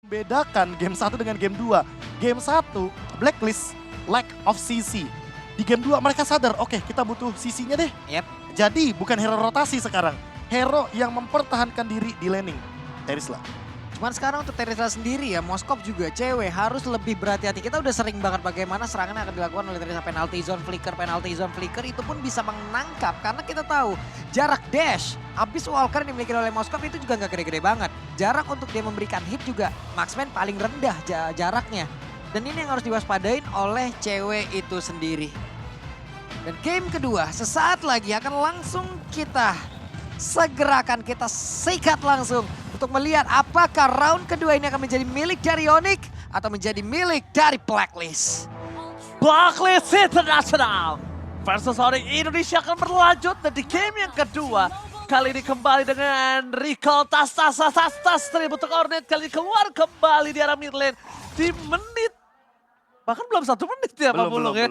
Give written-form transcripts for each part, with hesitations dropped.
Bedakan game 1 dengan game 2. Game 1, Blacklist, lack of CC. Di game 2 mereka sadar, oke kita butuh CC-nya deh. Yep. Jadi bukan hero rotasi sekarang. Hero yang mempertahankan diri di laning. Terisla. Cuman sekarang untuk Terisla sendiri ya, Moskov juga cewek harus lebih berhati-hati. Kita udah sering banget bagaimana serangan akan dilakukan oleh Terisla. Penalty zone flicker itu pun bisa menangkap. Karena kita tahu jarak dash, habis Walker yang dimiliki oleh Moskov itu juga nggak gede-gede banget. Jarak untuk dia memberikan hit juga, Marksman paling rendah jaraknya. Dan ini yang harus diwaspadain oleh cewek itu sendiri. Dan game kedua sesaat lagi akan langsung kita segerakan, kita sikat langsung untuk melihat apakah round kedua ini akan menjadi milik dari Onyx atau menjadi milik dari Blacklist. Blacklist International versus Onyx Indonesia akan berlanjut dan di game yang kedua kali ini kembali dengan recall tas tribute untuk Hornet kali ini keluar kembali di arah mid lane di menit bahkan belum 1 menit ya Pak Bulung ya.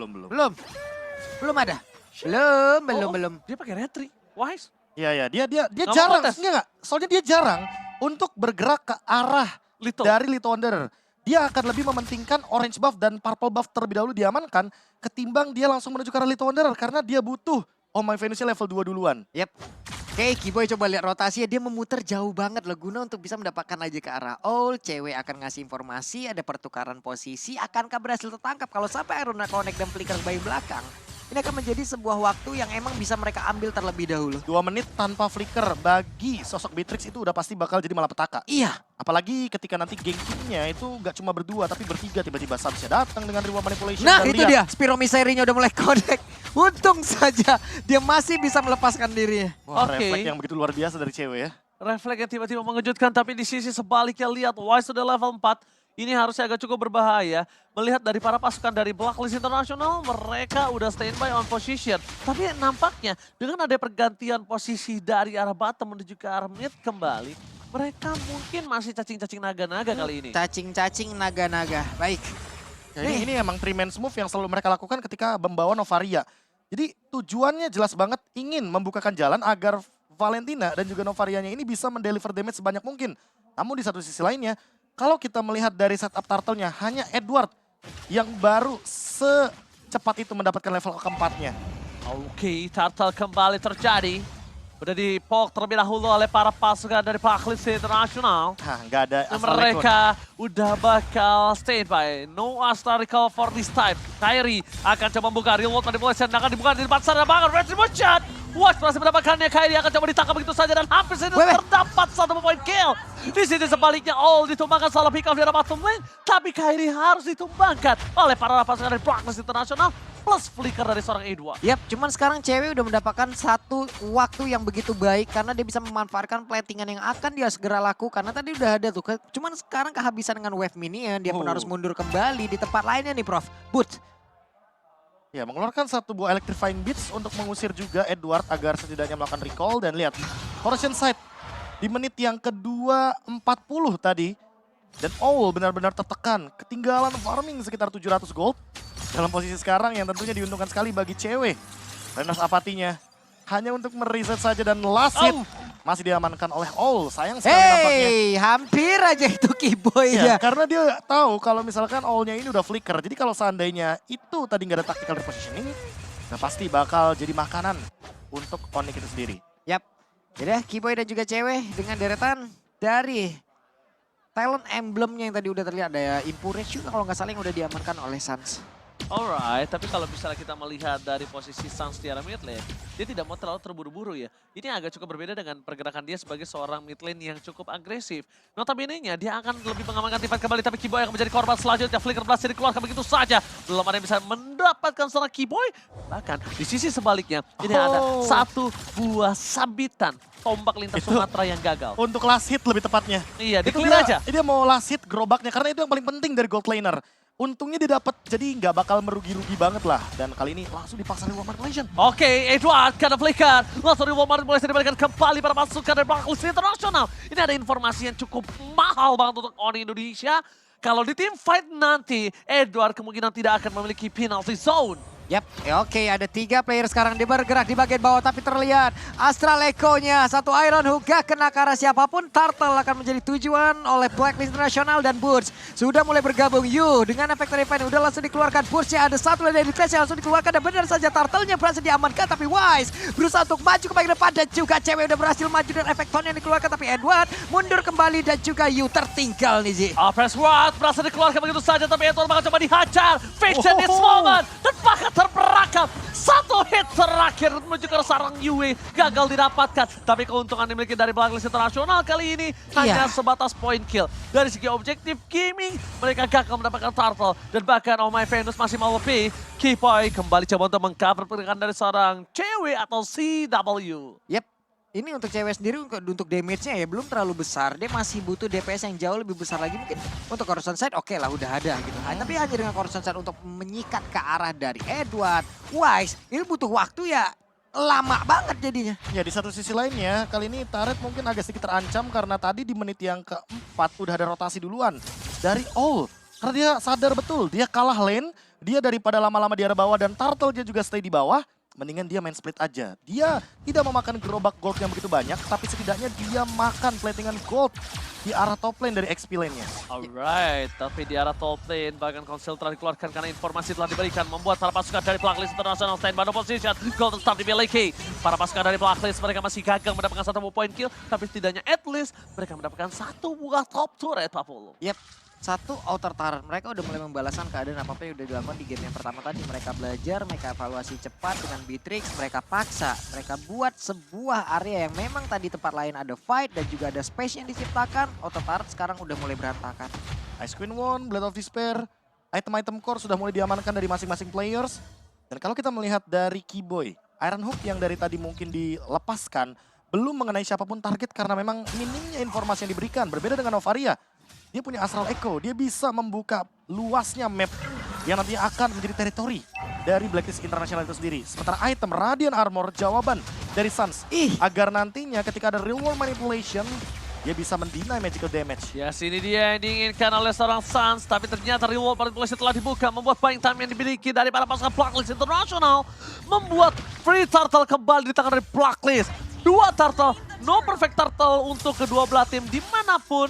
Belum ada. Belum. Dia pakai retri. Wise. Iya, dia Nggak jarang. mau tes. Enggak, soalnya dia jarang untuk bergerak ke arah Lito. dari Lito Wanderer. Dia akan lebih mementingkan orange buff dan purple buff terlebih dahulu diamankan ketimbang dia langsung menuju ke arah Lito Wanderer karena dia butuh Oh My Venusnya level 2 duluan. Yep. Oke, Kiboy coba lihat rotasinya, dia memutar jauh banget loh guna untuk bisa mendapatkan aja ke arah Owl. Cewek akan ngasih informasi, ada pertukaran posisi, akankah berhasil tertangkap kalau sampai Aruna Connect dan Flicker bayi belakang. Ini akan menjadi sebuah waktu yang emang bisa mereka ambil terlebih dahulu. 2 menit tanpa flicker bagi sosok Beatrix itu udah pasti bakal jadi malapetaka. Iya. Apalagi ketika nanti gankingnya itu gak cuma berdua tapi bertiga, tiba-tiba Samsnya datang dengan reward manipulation. Nah dan itu lihat, dia, Spiro Miserinya udah mulai connect. Untung saja dia masih bisa melepaskan dirinya. Wah, Oke. refleks yang begitu luar biasa dari cewek ya. Refleks yang tiba-tiba mengejutkan tapi di sisi sebaliknya lihat Wise sudah level 4. Ini harusnya agak cukup berbahaya. Melihat dari para pasukan dari Blacklist International, mereka udah standby on position. Tapi nampaknya dengan ada pergantian posisi dari arah bottom menuju ke arah mid kembali, mereka mungkin masih cacing-cacing naga-naga kali ini. Cacing-cacing naga-naga, baik. Ya, ini emang 3-man move yang selalu mereka lakukan ketika membawa Novaria. Jadi tujuannya jelas banget ingin membukakan jalan agar Valentina dan juga Novarianya ini bisa mendeliver damage sebanyak mungkin. Namun di satu sisi lainnya, kalau kita melihat dari setup turtle-nya, hanya Edward yang baru secepat itu mendapatkan level keempatnya. Oke, turtle kembali terjadi. Udah dipok terlebih dahulu oleh para pasukan dari Blacklist International. Hah, nggak ada Dan asal mereka udah bakal standby. No Astra recall for this time. Kyrie akan coba membuka reload manipulation. Akan dibuka di depan sana banget. Retribution. Watch berhasil mendapatkannya. Kyrie akan coba ditangkap begitu saja. Dan hampir saja terdapat 1 point kill. Di sini sebaliknya All ditumbangkan salah pick off di arah bottom lane. Tapi Kyrie harus ditumbangkan oleh para pasukan dari Blacklist International. Plus flicker dari seorang Edward. Yap, cuman sekarang cewek udah mendapatkan satu waktu yang begitu baik karena dia bisa memanfaatkan platingan yang akan dia segera lakukan. Karena tadi udah ada tuh, cuman sekarang kehabisan dengan wave minion, dia pun harus mundur kembali di tempat lainnya nih Prof. Boot. Ya, mengeluarkan satu buah electrifying beats untuk mengusir juga Edward agar setidaknya melakukan recall. Dan lihat, Horizon Sight di menit yang kedua 40 tadi. Dan Owl benar-benar tertekan, ketinggalan farming sekitar 700 gold. Dalam posisi sekarang yang tentunya diuntungkan sekali bagi cewek. Renas apatinya hanya untuk mereset saja dan last hit masih diamankan oleh Owl. Sayang sekali nampaknya. Hampir aja itu Kiboy Ya, ya. karena dia tahu kalau misalkan Owl-nya ini udah flicker. Jadi kalau seandainya itu tadi nggak ada tactical repositioning, nah pasti bakal jadi makanan untuk Onyx itu sendiri. Yap. Jadi Kiboy dan juga cewek dengan deretan dari talent emblemnya yang tadi udah terlihat. Ada Impurage juga kalau nggak salah yang udah diamankan oleh Suns. Alright, tapi kalau misalnya kita melihat dari posisi Suns di arah mid lane, dia tidak mau terlalu terburu-buru ya. Ini agak cukup berbeda dengan pergerakan dia sebagai seorang mid lane yang cukup agresif. Notabene-nya dia akan lebih mengamankan Tivan kembali, tapi Kiboy akan menjadi korban selanjutnya. Flicker berhasil dikeluarkan begitu saja. Belum ada yang bisa mendapatkan seorang Kiboy. Bahkan di sisi sebaliknya, ini ada satu buah sabitan tombak lintas Sumatera yang gagal. Untuk last hit lebih tepatnya. Iya, Itu di-clear aja. dia mau last hit gerobaknya karena itu yang paling penting dari gold laner. Untungnya dia dapat, jadi nggak bakal merugi-rugi banget lah. Dan kali ini langsung dipaksa reward manipulation. Oke, Edward kena flicker. Langsung reward manipulation diberikan kembali pada pasukan dari Blacklist International. Ini ada informasi yang cukup mahal banget untuk Onyx Indonesia. Kalau di tim fight nanti, Edward kemungkinan tidak akan memiliki penalty zone. Yap, oke ada 3 player sekarang dia bergerak di bagian bawah tapi terlihat Astral Echo-nya satu Iron Hook gak kena ke arah siapapun. Turtle akan menjadi tujuan oleh Blacklist International dan Boots sudah mulai bergabung. Dengan efek Refine udah langsung dikeluarkan. Boots-nya ada satu dari Clash yang langsung dikeluarkan dan benar saja Turtle-nya berhasil diamankan tapi Wise berusaha untuk maju ke bagian depan dan juga Cewek udah berhasil maju dan efek Tone yang dikeluarkan tapi Edward mundur kembali dan juga tertinggal nih Zi. Alfred Ward berhasil dikeluarkan begitu saja tapi Edward bakal coba dihajar. Fiction this moment dan bahkan terperangkap. Satu hit terakhir menuju ke sarang Yue gagal didapatkan. Tapi keuntungan dimiliki dari Blacklist International kali ini hanya sebatas point kill. Dari segi objektif gaming mereka gagal mendapatkan Turtle dan bahkan Oh My Venus masih mau lebih. Kiboy kembali coba untuk mengcover pergerakan dari seorang Cewek atau CW. Yep. Ini untuk Cewek sendiri untuk damage-nya ya belum terlalu besar. Dia masih butuh DPS yang jauh lebih besar lagi. Mungkin untuk Corruption Side oke lah udah ada gitu. Tapi hanya dengan Corruption Side untuk menyikat ke arah dari Edward, Wise. Ini butuh waktu ya lama banget jadinya. Ya di satu sisi lainnya kali ini Turret mungkin agak sedikit terancam karena tadi di menit yang keempat udah ada rotasi duluan dari All. Karena dia sadar betul dia kalah lane. Dia daripada lama-lama di arah bawah dan Turtle dia juga stay di bawah. Mendingan dia main split aja. Dia tidak memakan gerobak gold yang begitu banyak, tapi setidaknya dia makan platingan gold di arah top lane dari XP lane-nya. Alright, tapi di arah top lane bahkan Council telah dikeluarkan karena informasi telah diberikan membuat para pasukan dari Blacklist International stand by no position. Gold tetap dimiliki. Para pasukan dari Blacklist mereka masih gagal mendapatkan 1 point kill, tapi setidaknya at least mereka mendapatkan 1 buah top turret, Pak Polo. Yep. Satu outer turret, mereka udah mulai membalaskan keadaan apa-apa yang udah dilakukan di game yang pertama tadi. Mereka belajar, mereka evaluasi cepat dengan Beatrix, mereka paksa. Mereka buat sebuah area yang memang tadi tempat lain ada fight dan juga ada space yang diciptakan. Outer turret sekarang udah mulai berantakan. Ice Queen One, Blade of Despair, item-item core sudah mulai diamankan dari masing-masing players. Dan kalau kita melihat dari Kiboy, Iron Hook yang dari tadi mungkin dilepaskan, belum mengenai siapapun target karena memang minimnya informasi yang diberikan. Berbeda dengan Novaria. Dia punya Astral Echo, dia bisa membuka luasnya map yang nantinya akan menjadi teritori dari Blacklist International itu sendiri. Sementara item Radiant Armor, jawaban dari Suns. Agar nantinya ketika ada real world manipulation, dia bisa mendinai magical damage. Ya, sini dia yang diinginkan oleh seorang Suns, tapi ternyata real world manipulation telah dibuka, membuat buying time yang dimiliki dari para pasukan Blacklist International, membuat Free Turtle kembali di tangan dari Blacklist. 2 Turtle, no perfect Turtle untuk kedua belah tim dimanapun.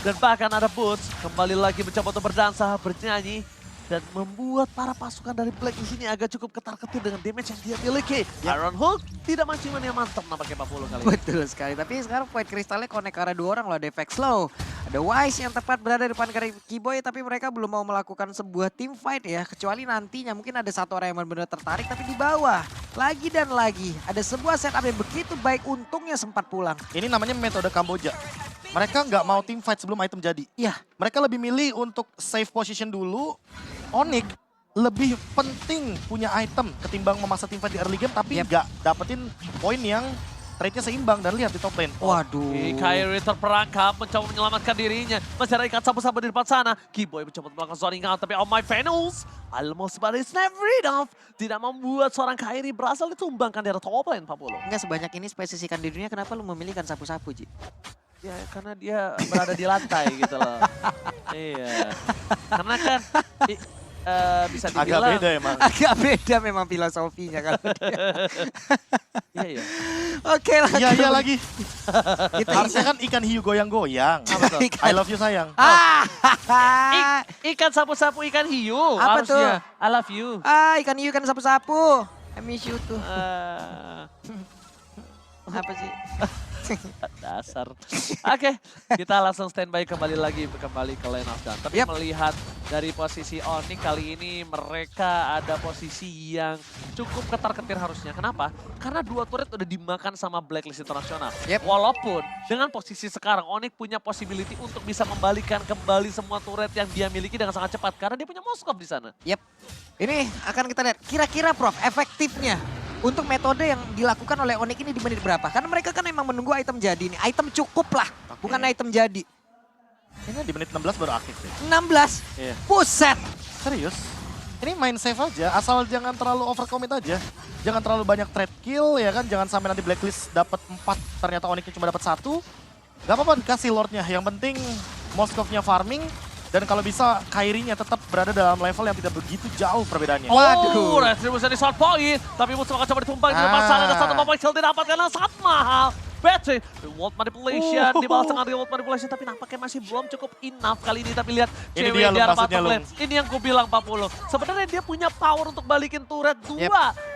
Dan bahkan ada Boots kembali lagi mencoba untuk berdansa, bernyanyi. Dan membuat para pasukan dari Black di sini agak cukup ketar-ketir dengan damage yang dia miliki. Iron Hook tidak manciman yang mantap nampaknya Pak Polo kali ini. Betul sekali, tapi sekarang point kristalnya connect ke arah 2 orang loh. Ada efek slow, ada Wise yang tepat berada di depan dari Kiboy, tapi mereka belum mau melakukan sebuah team fight ya. Kecuali nantinya mungkin ada satu orang yang benar-benar tertarik, tapi di bawah. Lagi dan lagi, ada sebuah setup yang begitu baik, untungnya sempat pulang. Ini namanya metode Kamboja. Mereka nggak mau team fight sebelum item jadi. Iya. Mereka lebih milih untuk save position dulu. Onyx lebih penting punya item ketimbang memaksa team fight di early game, tapi nggak dapetin poin yang trade-nya seimbang. Dan lihat di top lane. Waduh. Kyrie terperangkap, mencoba menyelamatkan dirinya. Masih ada ikat sabu-sabu di depan sana. Kiboy mencoba melakukan zoning out, tapi Oh My Venus almost but it's never enough. Tidak membuat seorang Kyrie berhasil ditumbangkan di arah top lane, Pak Polo. Enggak sebanyak ini spesies ikan di dunia, kenapa lu memilih ikan sapu-sapu, Ji? Ya, karena dia berada di lantai gitu loh. Iya. Karena kan bisa Agak dibilang. beda emang. Agak beda memang filosofinya kalau dia. Iya, iya. Oke lah. Iya lagi. Kita Harusnya kan ikan hiu goyang-goyang. Apa tuh? I love you sayang. Ikan sapu-sapu ikan hiu. Apa harusnya. tuh? I love you. Ikan hiu kan sapu-sapu. I miss you tuh. Apa sih? Dasar. Oke, kita langsung standby kembali ke Lane of Dawn. Tapi melihat dari posisi Onyx kali ini mereka ada posisi yang cukup ketar-ketir harusnya. Kenapa? Karena 2 turret udah dimakan sama Blacklist International. Walaupun dengan posisi sekarang Onyx punya possibility untuk bisa membalikan kembali semua turret yang dia miliki dengan sangat cepat. Karena dia punya Moskov di sana. Ini akan kita lihat kira-kira Prof efektifnya untuk metode yang dilakukan oleh Onyx ini di menit berapa? Karena mereka kan memang menunggu item jadi nih. Item cukup lah, bukan item jadi. Ini di menit 16 baru aktif deh. 16? Iya. Buset! Serius? Ini main safe aja, asal jangan terlalu overcommit aja. Jangan terlalu banyak trade kill ya kan, jangan sampai nanti Blacklist dapat 4, ternyata Onyxnya cuma dapat 1. Gak apa-apa dikasih Lordnya, yang penting Moskovnya farming, Dan kalau bisa Kairi-nya tetap berada dalam level yang tidak begitu jauh perbedaannya. Waduh, Retribution di short point. Tapi musuh akan coba ditumpang di depan sana. Ada satu pemain kill didapatkan yang sangat mahal. Battery, reward manipulation, dibalas dengan reward manipulation. Tapi nampaknya masih belum cukup enough kali ini. Tapi lihat Ini cewek dia di arah maksudnya, bottom lane. Ini yang gue bilang 40. Sebenarnya dia punya power untuk balikin turret 2.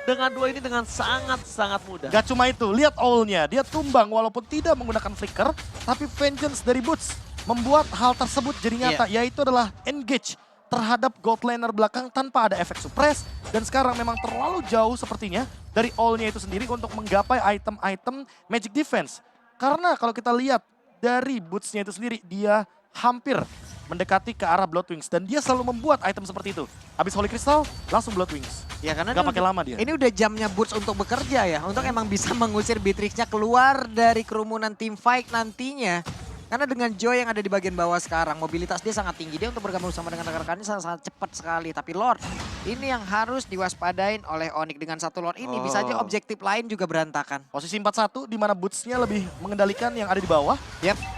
Dengan 2 ini dengan sangat-sangat mudah. Gak cuma itu, lihat ult-nya. Dia tumbang walaupun tidak menggunakan flicker. Tapi vengeance dari Boots membuat hal tersebut jadi nyata. Yaitu adalah engage terhadap gold laner belakang tanpa ada efek suppress. Dan sekarang memang terlalu jauh sepertinya dari all-nya itu sendiri untuk menggapai item-item magic defense. Karena kalau kita lihat dari Boots-nya itu sendiri, dia hampir mendekati ke arah Bloodwings. Dan dia selalu membuat item seperti itu. Habis Holy Crystal, langsung Bloodwings. Ya karena Gak pakai lama dia. Ini udah jamnya Boots untuk bekerja ya. Untuk emang bisa mengusir Beatrix-nya keluar dari kerumunan tim fight nantinya. Karena dengan Joy yang ada di bagian bawah sekarang, mobilitas dia sangat tinggi. Dia untuk bergabung sama dengan rekan-rekannya sangat cepat sekali. Tapi Lord, ini yang harus diwaspadain oleh Onyx. Dengan satu Lord ini bisa aja objektif lain juga berantakan. Posisi 4-1 di mana Boots-nya lebih mengendalikan yang ada di bawah.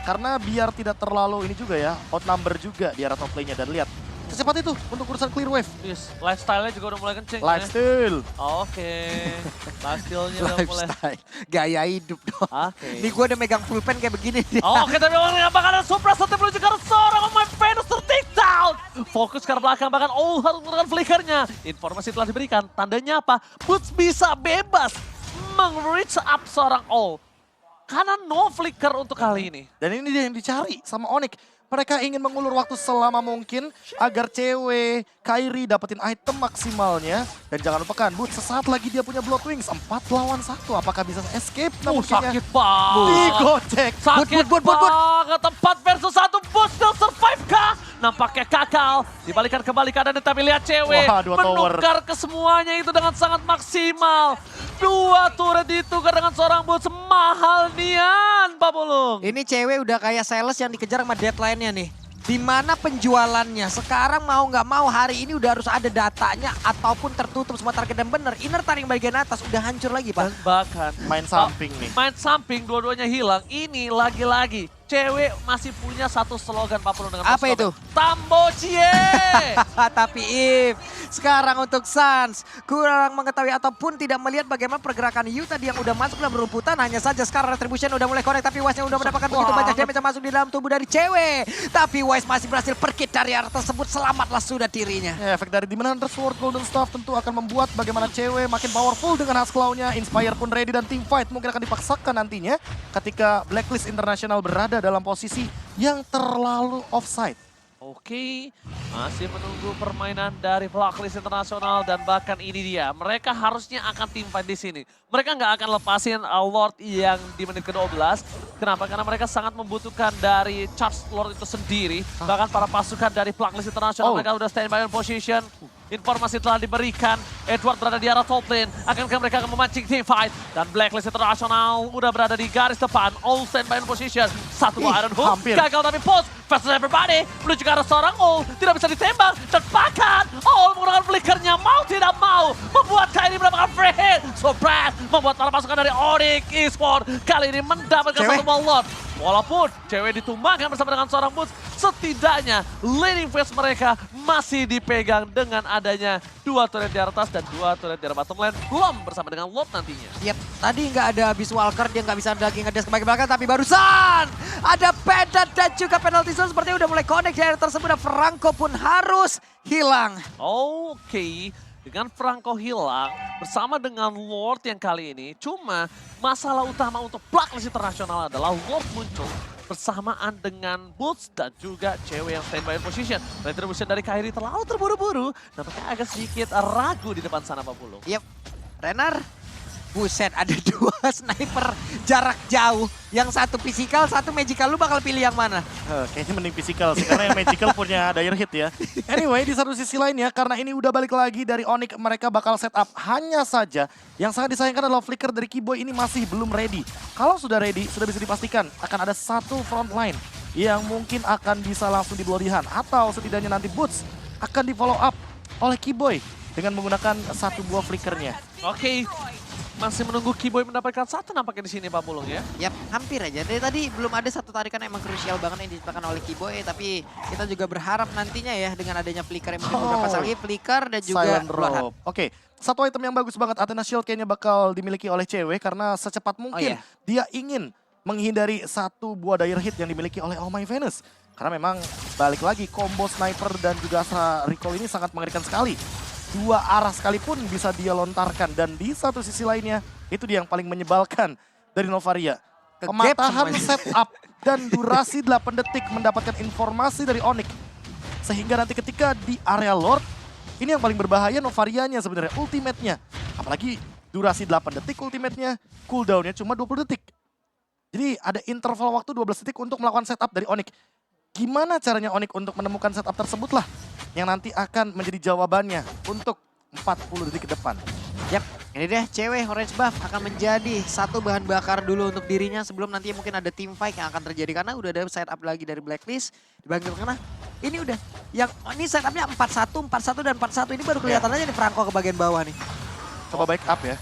Karena biar tidak terlalu ini juga ya, outnumber juga di arah top lane-nya. Dan lihat, secepat itu untuk urusan clear wave. Yes, lifestyle-nya juga udah mulai kenceng. Lifestyle. Oke, lifestyle-nya udah mulai. Lifestyle, gaya hidup dong. Oke. Ini gue udah megang pulpen kayak begini dia. Oke, tapi orang yang bakal ada Supra satu menuju ke arah seorang pemain Venus tertake down. Fokus ke arah belakang, bahkan harus menggunakan flickernya. Informasi telah diberikan, tandanya apa? Boots bisa bebas meng-reach up seorang karena no flicker untuk kali ini. Dan ini dia yang dicari sama Onyx. Mereka ingin mengulur waktu selama mungkin agar cewek Kairi dapetin item maksimalnya. Dan jangan lupakan, Boots sesaat lagi dia punya Bloodwings. 4 lawan 1. Apakah bisa escape? Sakit banget. Digocek. Sakit banget. 4 versus 1. Boots still survive kah? Nampaknya kakal. Dibalikan kembali keadaan, tapi lihat cewek. Wah, 2 tower. Menukar ke semuanya itu dengan sangat maksimal. 2 turret ditukar dengan seorang Boots. Mahal nian, Pak Pulung. Ini cewek udah kayak sales yang dikejar sama deadline-nya nih. Di mana penjualannya? Sekarang mau nggak mau hari ini udah harus ada datanya ataupun tertutup semua target dan bener. Inner taring bagian atas udah hancur lagi, Pak. Dan bahkan Main samping nih. main samping dua-duanya hilang. Ini lagi-lagi cewek masih punya satu slogan Pak Pulung dengan Apa Moskov. itu? Tambocie. Tapi If, sekarang untuk Suns kurang mengetahui ataupun tidak melihat bagaimana pergerakan Yu tadi yang udah masuk dalam rumputan. Hanya saja sekarang Retribution udah mulai connect, tapi Wise-nya udah mendapatkan begitu banyak damage yang masuk di dalam tubuh dari cewek. Tapi Wise masih berhasil perkit dari area tersebut, selamatlah sudah dirinya. Ya, efek dari Demon Hunter Sword Golden Staff tentu akan membuat bagaimana cewek makin powerful dengan Husklaw-nya. Inspire pun ready dan teamfight mungkin akan dipaksakan nantinya ketika Blacklist International berada dalam posisi yang terlalu offside. Oke, masih menunggu permainan dari Blacklist Internasional dan bahkan ini dia. Mereka harusnya akan teamfight di sini. Mereka nggak akan lepasin Lord yang di menit ke-12. Kenapa? Karena mereka sangat membutuhkan dari charge Lord itu sendiri. Bahkan para pasukan dari Blacklist Internasional mereka udah standby on position. Informasi telah diberikan, Edward berada di arah top lane. Akankah mereka akan memancing team fight? Dan Blacklist International udah berada di garis depan. All standby in position. Satu Iron Hook, hampir. gagal tapi post. Versus everybody, menuju ke arah seorang All. Tidak bisa ditembak, dan bahkan All menggunakan flickernya mau tidak mau. Membuat Kairi mendapatkan free hit. Surprise, membuat para pasukan dari Onyx Esports kali ini mendapatkan satu ball Lord. Walaupun cewek ditumbangkan bersama dengan seorang Boots, setidaknya leading phase mereka masih dipegang dengan adanya 2 turret di atas dan 2 turret di arah bottom lane. Belum bersama dengan Lord nantinya. Yap, tadi nggak ada Beast Walker, dia nggak bisa lagi ngedes ke bagian belakang, tapi barusan ada Pedat dan juga penalty zone sepertinya udah mulai connect di area tersebut dan Franco pun harus hilang. Oke. Dengan Franco hilang bersama dengan Lord yang kali ini. Cuma masalah utama untuk Blacklist Internasional adalah Lord muncul bersamaan dengan Boots dan juga cewek yang standby in position. Retribution dari Kairi terlalu terburu-buru. Nampaknya agak sedikit ragu di depan sana Pak Pulung. Yap, Renner. Buset, ada 2 sniper jarak jauh. Yang satu physical, satu magical. Lu bakal pilih yang mana? Kayaknya mending physical sih, karena yang magical punya dire hit ya. Anyway, di satu sisi lainnya, karena ini udah balik lagi dari Onyx, mereka bakal set up. Hanya saja, yang sangat disayangkan adalah flicker dari Kiboy ini masih belum ready. Kalau sudah ready, sudah bisa dipastikan akan ada satu front line yang mungkin akan bisa langsung di bloodihan. Atau setidaknya nanti Boots akan di follow up oleh Kiboy dengan menggunakan 1 buah flickernya. Oke. masih menunggu Kiboy mendapatkan satu nampaknya di sini Pak Pulung ya. Yap, hampir aja. Dari tadi belum ada satu tarikan yang emang krusial banget yang diciptakan oleh Kiboy. Tapi kita juga berharap nantinya ya dengan adanya flicker yang mungkin beberapa lagi. Flicker dan juga Silent Bloodhound. Rope. Oke, satu item yang bagus banget Athena Shield kayaknya bakal dimiliki oleh cewek karena secepat mungkin iya. dia ingin menghindari satu buah dire hit yang dimiliki oleh Oh My Venus. Karena memang balik lagi combo sniper dan juga Astra Recall ini sangat mengerikan sekali. Dua arah sekalipun bisa dia lontarkan dan di satu sisi lainnya itu dia yang paling menyebalkan dari Novaria. Ke Pematahan gap semuanya. setup dan durasi 8 detik mendapatkan informasi dari Onyx. Sehingga nanti ketika di area Lord, ini yang paling berbahaya Novarianya sebenarnya, ultimate-nya. Apalagi durasi 8 detik ultimate-nya, cooldown-nya cuma 20 detik. Jadi ada interval waktu 12 detik untuk melakukan setup dari Onyx. Gimana caranya Onyx untuk menemukan setup tersebut lah yang nanti akan menjadi jawabannya untuk 40 detik ke depan. Yap, ini deh cewek orange buff akan menjadi satu bahan bakar dulu untuk dirinya sebelum nanti mungkin ada team fight yang akan terjadi karena udah ada setup lagi dari Blacklist dibangkit karena ini udah yang ini setupnya 4-1, 4-1 dan 4-1 ini baru kelihatan aja nih Franco ke bagian bawah nih. Coba back up ya.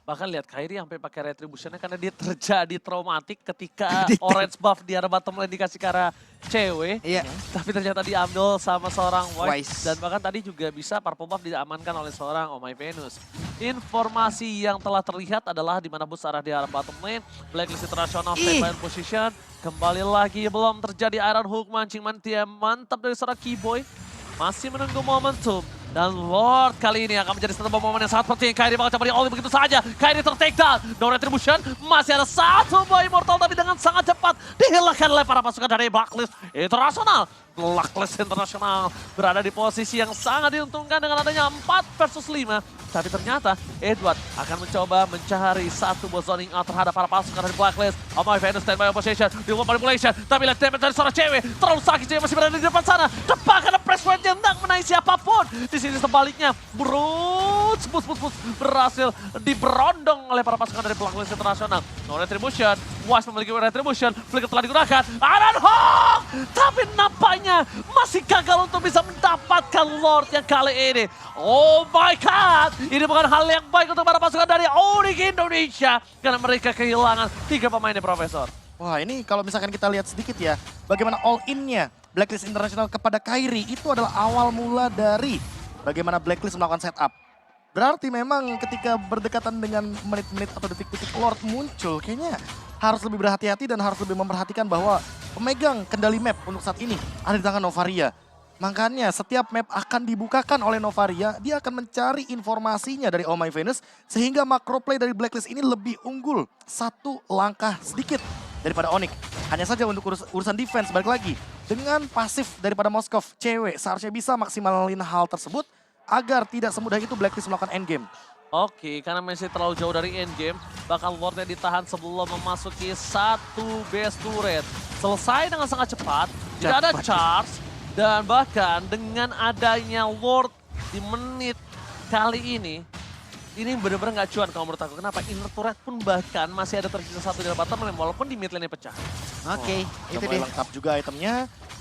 Bahkan lihat Kairi sampai pakai retributionnya karena dia terjadi traumatik ketika orange buff di arah bottom lane dikasih ke arah cewek. Iya. Tapi ternyata diambil sama seorang Wise. Wise. Dan bahkan tadi juga bisa purple buff diamankan oleh seorang Oh My Venus. Informasi yang telah terlihat adalah di mana bus arah di arah bottom lane. Blacklist International standby position. Kembali lagi belum terjadi Iron Hook mancing mantia mantap dari seorang Kiboy. Masih menunggu momentum. Dan Lord kali ini akan menjadi satu momen yang sangat penting. Kairi bakal coba di-all begitu saja. Kairi ter-take down. No retribution. Masih ada satu buah immortal tapi dengan sangat cepat dihilangkan oleh para pasukan dari Blacklist International. Blacklist International berada di posisi yang sangat diuntungkan dengan adanya 4 versus 5. Tapi ternyata Edward akan mencoba mencari satu buah zoning out terhadap para pasukan dari Blacklist. Oh My Venus standby position. Dilakukan manipulation. Tapi lihat damage dari seorang cewek. Terlalu sakit cewek masih berada di depan sana. Depan karena press point yang tidak menaik siapapun. Di sini sebaliknya Broods bus berhasil diberondong oleh para pasukan dari Blacklist International. No retribution. Wise memiliki retribution. Flicker telah digunakan. Iron Hawk! Tapi nampaknya masih gagal untuk bisa mendapatkan Lord yang kali ini. Oh my God! Ini bukan hal yang baik untuk para pasukan dari Onyx Indonesia. Karena mereka kehilangan 3 pemainnya, Profesor. Wah ini kalau misalkan kita lihat sedikit ya, bagaimana all-in-nya Blacklist International kepada Kairi itu adalah awal mula dari bagaimana Blacklist melakukan setup. Berarti memang ketika berdekatan dengan menit-menit atau detik-detik Lord muncul, kayaknya harus lebih berhati-hati dan harus lebih memperhatikan bahwa pemegang kendali map untuk saat ini ada di tangan Novaria. Makanya setiap map akan dibukakan oleh Novaria, dia akan mencari informasinya dari Oh My Venus sehingga macro play dari Blacklist ini lebih unggul satu langkah sedikit daripada Onyx. Hanya saja untuk urusan defense balik lagi dengan pasif daripada Moskov, cewek seharusnya bisa maksimalin hal tersebut agar tidak semudah itu Blacklist melakukan endgame. Oke, karena masih terlalu jauh dari endgame, bakal Lordnya ditahan sebelum memasuki satu base turret. Selesai dengan sangat cepat, tidak ada charge, dan bahkan dengan adanya Lord di menit kali ini benar-benar nggak cuan kalau menurut aku. Kenapa? Inner turret pun bahkan masih ada tersisa satu di bottom lane walaupun di mid lane pecah. Oke, Udah itu mulai dia. lengkap juga itemnya.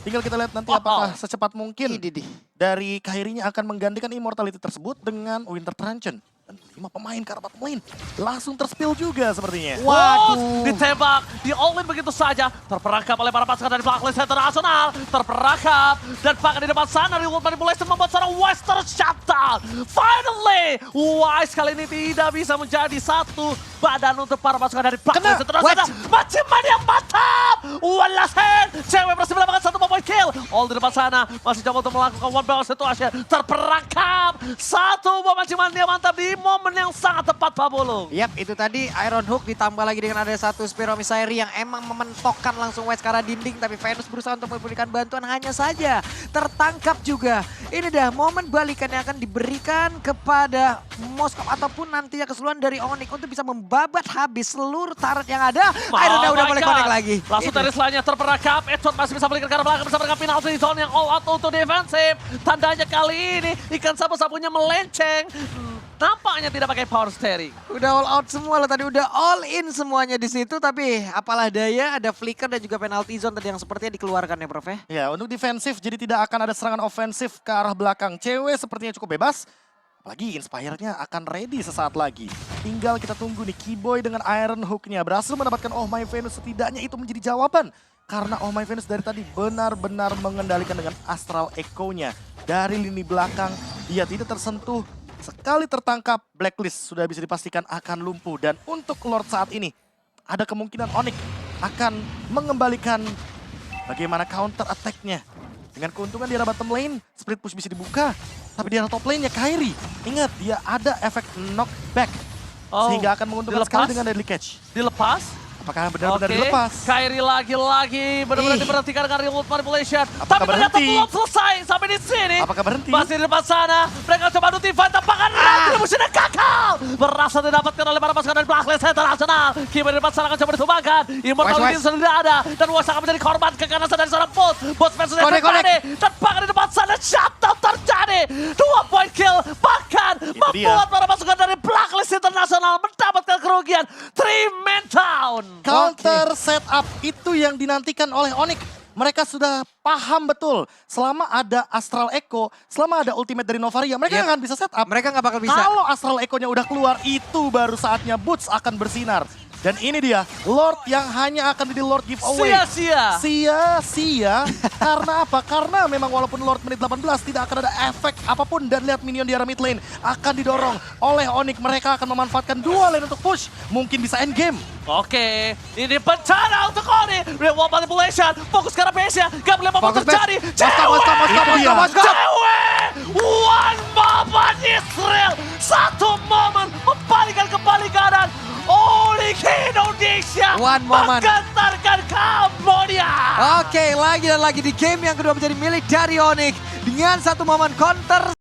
Tinggal kita lihat nanti Wow. apakah secepat mungkin Ini dia. dari Kairinya akan menggantikan immortality tersebut dengan Winter Truncheon. Dan 5 pemain ke arah bottom lane langsung terspill juga sepertinya. Waduh, ditembak, di all-in begitu saja. Terperangkap oleh para pasukan dari Blacklist International. Terperangkap, dan bahkan di depan sana Reward Manipulation membuat seorang Wise tershutdown. Finally, Wise kali ini tidak bisa menjadi satu badan untuk para pasukan dari Blacklist International. Maciman yang mantap! Walasen, cewek berhasil mendapatkan satu point kill. All di depan sana, masih coba untuk melakukan one barrel situation. Terperangkap, satu bom maciman yang mantap di momen yang sangat tepat, Pak Bulung. Yap, itu tadi Iron Hook ditambah lagi dengan ada satu Spiro Misairi yang emang mementokkan langsung Wise ke arah dinding. Tapi Venus berusaha untuk memberikan bantuan, hanya saja tertangkap juga. Ini dah momen balikan yang akan diberikan kepada Moskov ataupun nantinya keseluruhan dari Onyx untuk bisa membabat habis seluruh turret yang ada. Iron udah boleh connect lagi. Langsung dari selanjutnya terperangkap, Edson masih bisa balik ke arah belakang bersama dengan penalty zone yang all out untuk defensif. Tandanya kali ini ikan sapu-sapunya melenceng. Nampaknya tidak pakai power steering. Udah all out semua loh tadi, udah all in semuanya di situ. Tapi apalah daya, ada flicker dan juga penalty zone tadi yang sepertinya dikeluarkan ya Prof ya. Ya, untuk defensif jadi tidak akan ada serangan ofensif ke arah belakang. Cewek sepertinya cukup bebas. Apalagi Inspire-nya akan ready sesaat lagi. Tinggal kita tunggu nih, Keyboy dengan Iron Hook-nya berhasil mendapatkan Oh My Venus. Setidaknya itu menjadi jawaban. Karena Oh My Venus dari tadi benar-benar mengendalikan dengan Astral Echo-nya. Dari lini belakang, dia tidak tersentuh. Sekali tertangkap, Blacklist sudah bisa dipastikan akan lumpuh. Dan untuk Lord saat ini, ada kemungkinan Onyx akan mengembalikan bagaimana counter attack-nya. Dengan keuntungan di arah bottom lane, split push bisa dibuka. Tapi di arah top lane-nya Kairi, ingat dia ada efek knockback. Sehingga akan menguntungkan dilepas? sekali dengan deadly catch. Dilepas. Apakah benar-benar Oke, dilepas? Kairi lagi-lagi benar-benar diberhentikan dengan remote manipulation. Apakah Tapi ternyata berhenti? belum selesai sampai di sini. Apakah berhenti? Masih di depan sana. Mereka coba notify tepakan retribution gagal. Berhasil didapatkan oleh para pasukan dari Blacklist International. Keyboy di depan sana akan coba ditumbangkan. Immortality Wise. sudah tidak ada. Dan Wise akan menjadi korban kekanasan dari seorang Boss. Boss versus Connect. everybody. Dan bahkan di depan sana shutdown terjadi. 2 point kill. Bahkan membuat para pasukan dari Blacklist International mendapatkan kerugian 3-man down. Counter setup itu yang dinantikan oleh Onyx. Mereka sudah paham betul. Selama ada Astral Echo, selama ada ultimate dari Novaria, mereka Yep. nggak akan bisa setup. Mereka nggak bakal bisa. Kalau Astral Echo-nya udah keluar, itu baru saatnya Boots akan bersinar. Dan ini dia, Lord yang hanya akan jadi Lord giveaway. Sia-sia. Sia-sia. Karena apa? Karena memang walaupun Lord menit 18 tidak akan ada efek apapun. Dan lihat minion di arah mid lane akan didorong oleh Onyx. Mereka akan memanfaatkan dua lane untuk push. Mungkin bisa end game. Oke, ini bencana untuk Oni. Reward manipulation, fokus ke arah base-nya. Gak boleh apa-apa Fokus terjadi. Moskop. Cewek! One moment Israel. Satu momen membalikan kembali keadaan. Oli Indonesia One moment. menggentarkan Kambodia. Oke, lagi dan lagi di game yang kedua menjadi milik dari Onyx. Dengan satu momen counter